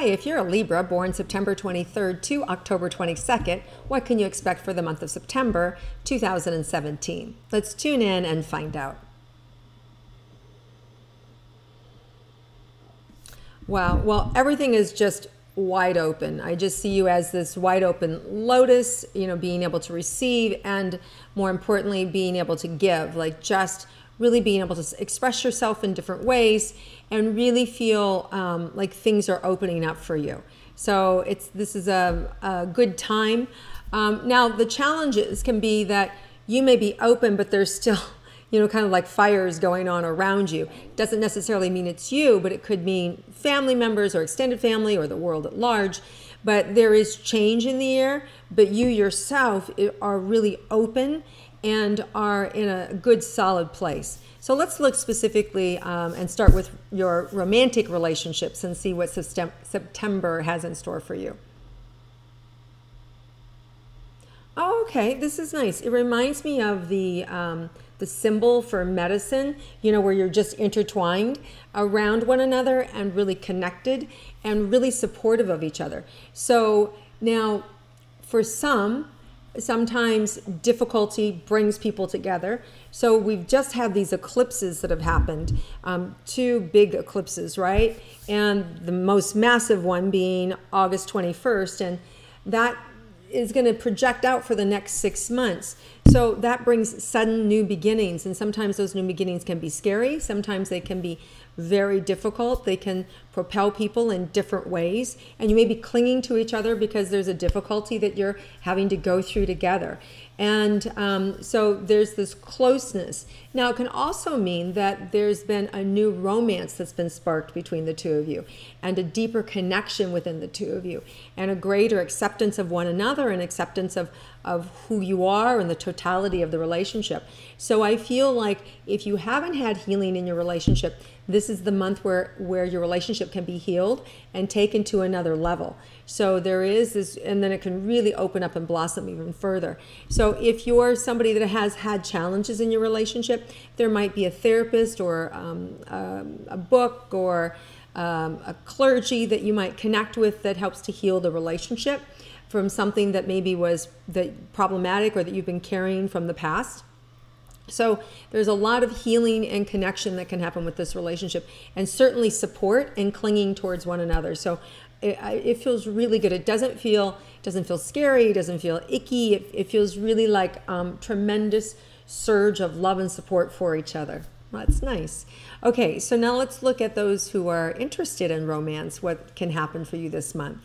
Hi, if you're a Libra born September 23rd to October 22nd, what can you expect for the month of September 2017? Let's tune in and find out. Wow, well, everything is just wide open. I just see you as this wide open lotus, being able to receive and more importantly, being able to give, like just really being able to express yourself in different ways and really feel like things are opening up for you. So this is a good time. Now the challenges can be that you may be open, but there's still kind of like fires going on around you. Doesn't necessarily mean it's you, but it could mean family members or extended family or the world at large. But there is change in the air, but you yourself are really open and are in a good solid place. So let's look specifically and start with your romantic relationships and see what September has in store for you. Oh, okay, this is nice. It reminds me of the symbol for medicine, where you're just intertwined around one another and really connected and really supportive of each other. So now for sometimes difficulty brings people together. So we've just had these eclipses that have happened, 2 big eclipses, right? And the most massive one being August 21st, and that is going to project out for the next 6 months. So that brings sudden new beginnings, and sometimes those new beginnings can be scary. Sometimes they can be very difficult. They can propel people in different ways, and you may be clinging to each other because there's a difficulty that you're having to go through together. And so there's this closeness. Now, it can also mean that there's been a new romance that's been sparked between the two of you, and a deeper connection within the two of you, and a greater acceptance of one another and acceptance of who you are and the totality of the relationship. So I feel like if you haven't had healing in your relationship, this is the month where your relationship can be healed and taken to another level. So there is this, and then it can really open up and blossom even further. So if you're somebody that has had challenges in your relationship, there might be a therapist or a book or a clergy that you might connect with that helps to heal the relationship from something that maybe was problematic or that you've been carrying from the past. So there's a lot of healing and connection that can happen with this relationship, and certainly support and clinging towards one another. So it feels really good. It doesn't feel scary. It doesn't feel icky. It feels really like tremendous surge of love and support for each other. Well, that's nice. Okay, so now let's look at those who are interested in romance. What can happen for you this month?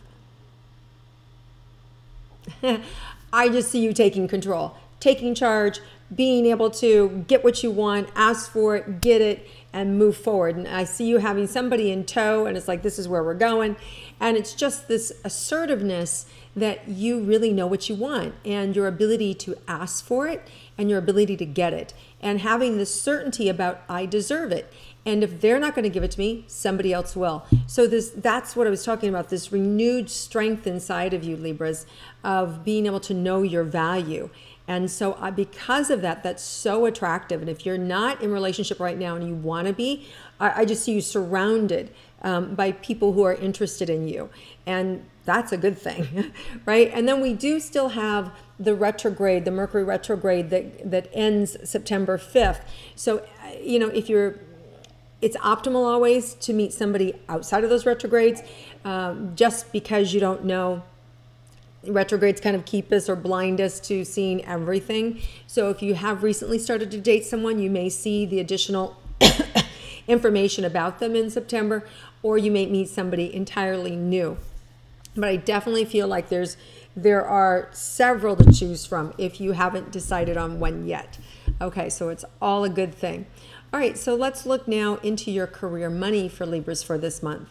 I just see you taking control, taking charge, being able to get what you want, ask for it, get it, and move forward. And I see you having somebody in tow, and it's like, this is where we're going. And it's just this assertiveness that you really know what you want, and your ability to ask for it, and your ability to get it, and having this certainty about, I deserve it. And if they're not going to give it to me, somebody else will. So that's what I was talking about, this renewed strength inside of you, Libras, of being able to know your value. And so because of that, that's so attractive. And if you're not in a relationship right now and you want to be, I just see you surrounded by people who are interested in you. And that's a good thing, right? And then we do still have the retrograde, the Mercury retrograde that ends September 5th. So, it's optimal always to meet somebody outside of those retrogrades, just because you don't know. Retrogrades kind of keep us or blind us to seeing everything. So if you have recently started to date someone, you may see the additional information about them in September, or you may meet somebody entirely new. But I definitely feel like there are several to choose from if you haven't decided on one yet. Okay, so it's all a good thing. All right, so let's look now into your career money for Libras for this month.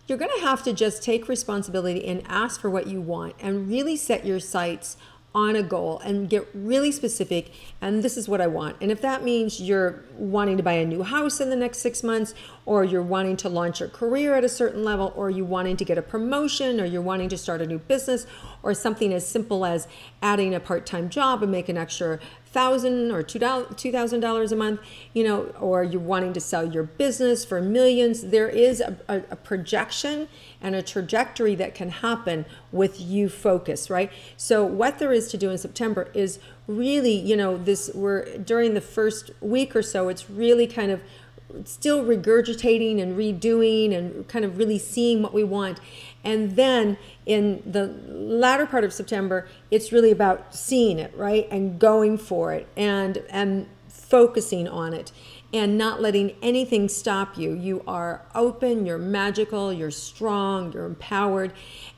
You're going to have to just take responsibility and ask for what you want and really set your sights on a goal and get really specific. And this is what I want. And if that means you're wanting to buy a new house in the next 6 months, or you're wanting to launch your career at a certain level, or you're wanting to get a promotion, or you're wanting to start a new business, or something as simple as adding a part-time job and make an extra $1,000 or $2,000 a month, or you're wanting to sell your business for millions. There is a projection and a trajectory that can happen with you focus, right? So what there is to do in September is really, we're during the first week or so, it's really kind of still regurgitating and redoing and kind of really seeing what we want. And then in the latter part of September, it's really about seeing it, right? And going for it and focusing on it and not letting anything stop you. You are open, you're magical, you're strong, you're empowered.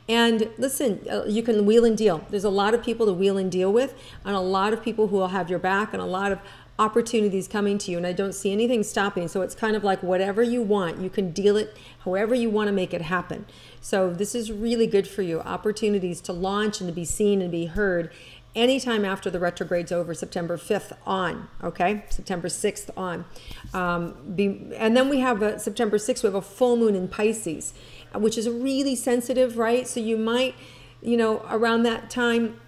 And listen, you can wheel and deal. There's a lot of people to wheel and deal with, and a lot of people who will have your back, and a lot of opportunities coming to you, and I don't see anything stopping. So it's kind of like whatever you want, you can deal it however you want to make it happen. So this is really good for you. Opportunities to launch and to be seen and be heard anytime after the retrograde's over, September 5th on, okay? September 6th on. And then we have September 6th, we have a full moon in Pisces, which is really sensitive, right? So you might, around that time,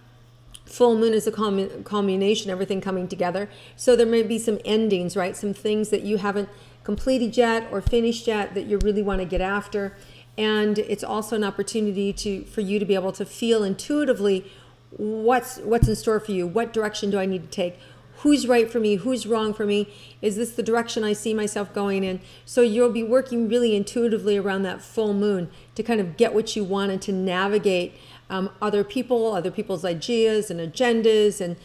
full moon is a culmination, everything coming together. So there may be some endings, right? Some things that you haven't completed yet or finished yet that you really want to get after. And it's also an opportunity for you to be able to feel intuitively what's in store for you. What direction do I need to take? Who's right for me? Who's wrong for me? Is this the direction I see myself going in? So you'll be working really intuitively around that full moon to kind of get what you want and to navigate other people's ideas and agendas, and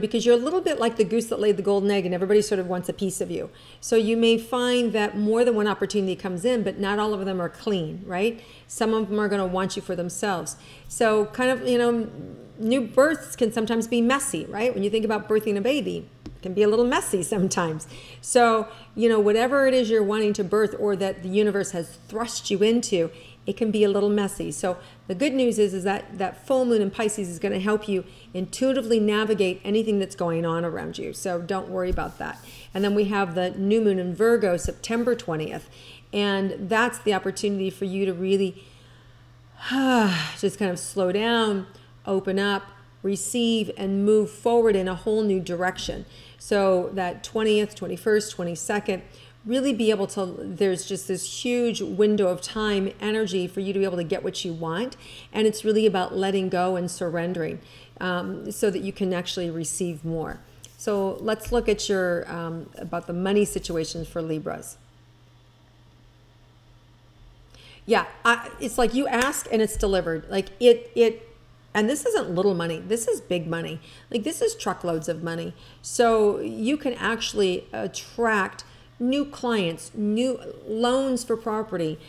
because you're a little bit like the goose that laid the golden egg, and everybody sort of wants a piece of you. So you may find that more than one opportunity comes in, but not all of them are clean, right? Some of them are going to want you for themselves. So kind of, new births can sometimes be messy, right? When you think about birthing a baby, it can be a little messy sometimes. So, whatever it is you're wanting to birth or that the universe has thrust you into, it can be a little messy. So the good news is that full moon in Pisces is going to help you intuitively navigate anything that's going on around you. So don't worry about that. And then we have the new moon in Virgo, September 20th. And that's the opportunity for you to really just kind of slow down, open up, receive, and move forward in a whole new direction. So that 20th, 21st, 22nd, really be able to, there's just this huge window of time, energy for you to be able to get what you want. And it's really about letting go and surrendering so that you can actually receive more. So let's look at your, about the money situations for Libras. Yeah, it's like you ask and it's delivered. Like and this isn't little money. This is big money. Like this is truckloads of money. So you can actually attract new clients, new loans for property,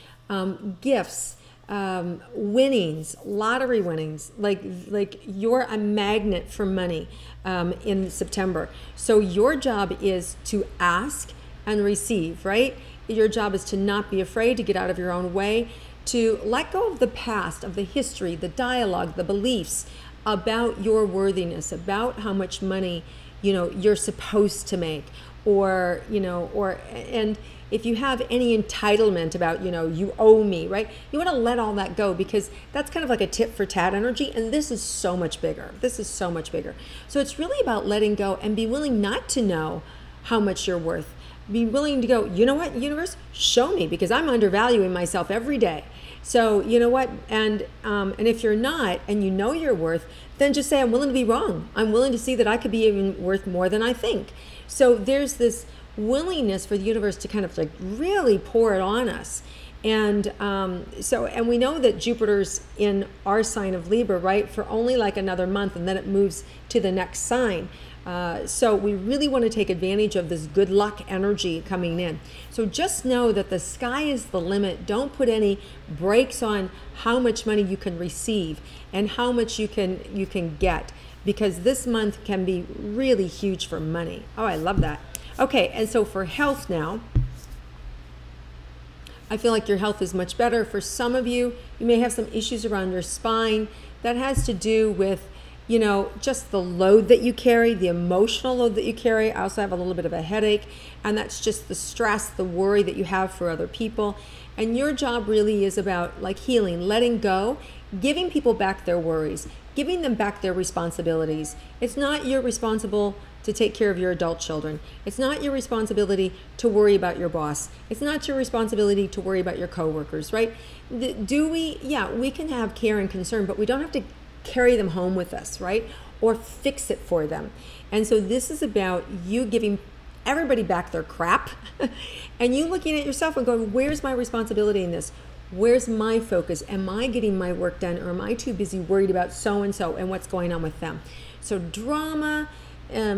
gifts, winnings, lottery winnings. Like you're a magnet for money in September. So your job is to ask and receive, right? Your job is to not be afraid, to get out of your own way, to let go of the past, of the history, the dialogue, the beliefs about your worthiness, about how much money, you're supposed to make, and if you have any entitlement about, you owe me, right? You want to let all that go, because that's kind of like a tit for tat energy. And this is so much bigger. This is so much bigger. So it's really about letting go and be willing not to know how much you're worth. Be willing to go, you know what, universe, show me, because I'm undervaluing myself every day. So you know what, and if you're not, and you know your worth, then just say, I'm willing to be wrong. I'm willing to see that I could be even worth more than I think. So there's this willingness for the universe to kind of like really pour it on us. And and we know that Jupiter's in our sign of Libra, right, for only like another month, and then it moves to the next sign. So we really want to take advantage of this good luck energy coming in. So just know that the sky is the limit. Don't put any brakes on how much money you can receive and how much you can get, because this month can be really huge for money. Oh, I love that. Okay, and so for health now, I feel like your health is much better. For some of you, you may have some issues around your spine. That has to do with just the load that you carry, the emotional load that you carry. I also have a little bit of a headache, and that's just the stress, the worry that you have for other people. And your job really is about like healing, letting go, giving people back their worries, giving them back their responsibilities. It's not your responsible to take care of your adult children. It's not your responsibility to worry about your boss. It's not your responsibility to worry about your coworkers, right? Yeah, we can have care and concern, but we don't have to carry them home with us, right? Or fix it for them. And so this is about you giving everybody back their crap and you looking at yourself and going, where's my responsibility in this? Where's my focus? Am I getting my work done, or am I too busy worried about so-and-so and what's going on with them? So drama,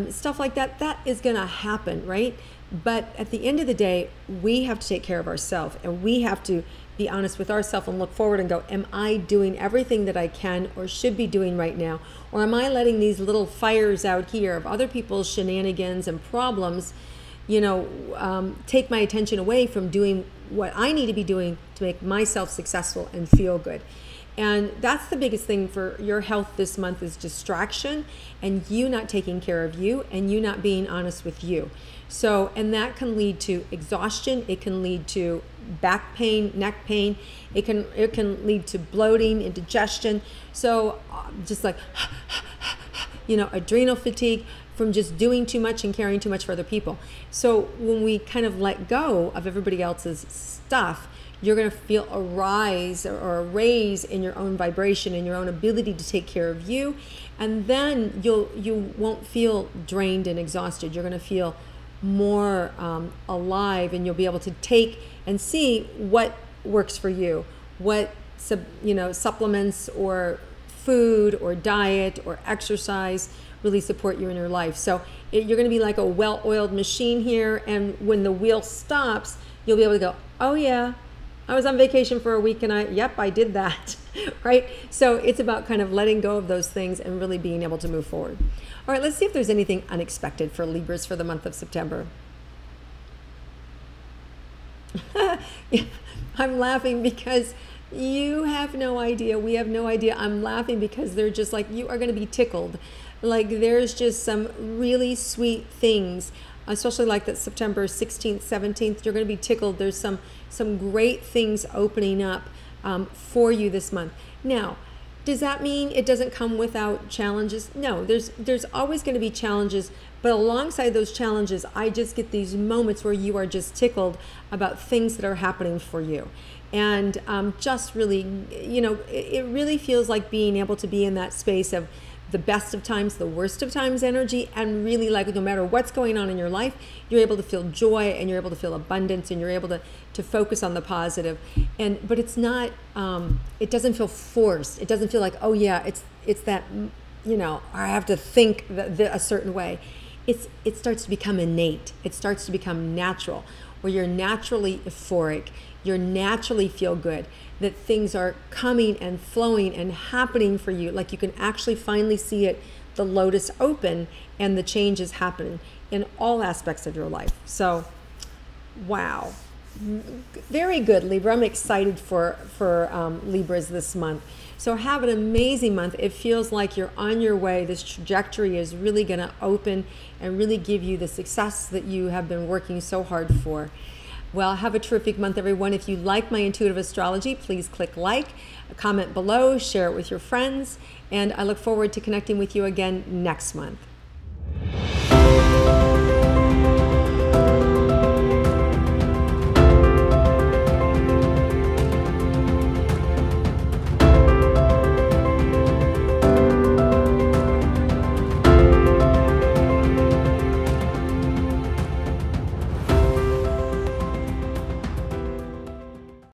stuff like that, that is going to happen, right? But at the end of the day, we have to take care of ourselves, and we have to be honest with ourselves and look forward and go, am I doing everything that I can or should be doing right now? Or am I letting these little fires out here of other people's shenanigans and problems, take my attention away from doing what I need to be doing to make myself successful and feel good? And that's the biggest thing for your health this month, is distraction and you not taking care of you and you not being honest with you. So, and that can lead to exhaustion. It can lead to back pain, neck pain. It can lead to bloating, indigestion. So just like, adrenal fatigue from just doing too much and caring too much for other people. So when we kind of let go of everybody else's stuff, you're going to feel a rise or a raise in your own vibration and your own ability to take care of you. And then you won't feel drained and exhausted. You're going to feel more alive, and you'll be able to take and see what works for you, what supplements or food or diet or exercise really support you in your life. So you're going to be like a well-oiled machine here, and when the wheel stops, you'll be able to go, oh yeah, I was on vacation for a week and I did that, right? So it's about kind of letting go of those things and really being able to move forward. All right, let's see if there's anything unexpected for Libras for the month of September. I'm laughing because you have no idea. We have no idea. I'm laughing because they're just like, you are going to be tickled. Like there's just some really sweet things, especially like that September 16th, 17th, you're going to be tickled. There's some great things opening up for you this month. Now, does that mean it doesn't come without challenges? No, there's always going to be challenges, but alongside those challenges, I just get these moments where you are just tickled about things that are happening for you. And just really, it really feels like being able to be in that space of the best of times, the worst of times energy, and really like no matter what's going on in your life, you're able to feel joy and you're able to feel abundance and you're able to focus on the positive. But it's not, it doesn't feel forced. It doesn't feel like, oh yeah, it's that, I have to think a certain way. It starts to become innate. It starts to become natural, where you're naturally euphoric, you naturally feel good, that things are coming and flowing and happening for you. Like you can actually finally see it, the lotus open, and the change is happening in all aspects of your life. So, wow. Very good, Libra. I'm excited for Libras this month. So have an amazing month. It feels like you're on your way. This trajectory is really going to open and really give you the success that you have been working so hard for. Well, have a terrific month, everyone. If you like my intuitive astrology, please click like, comment below, share it with your friends, and I look forward to connecting with you again next month.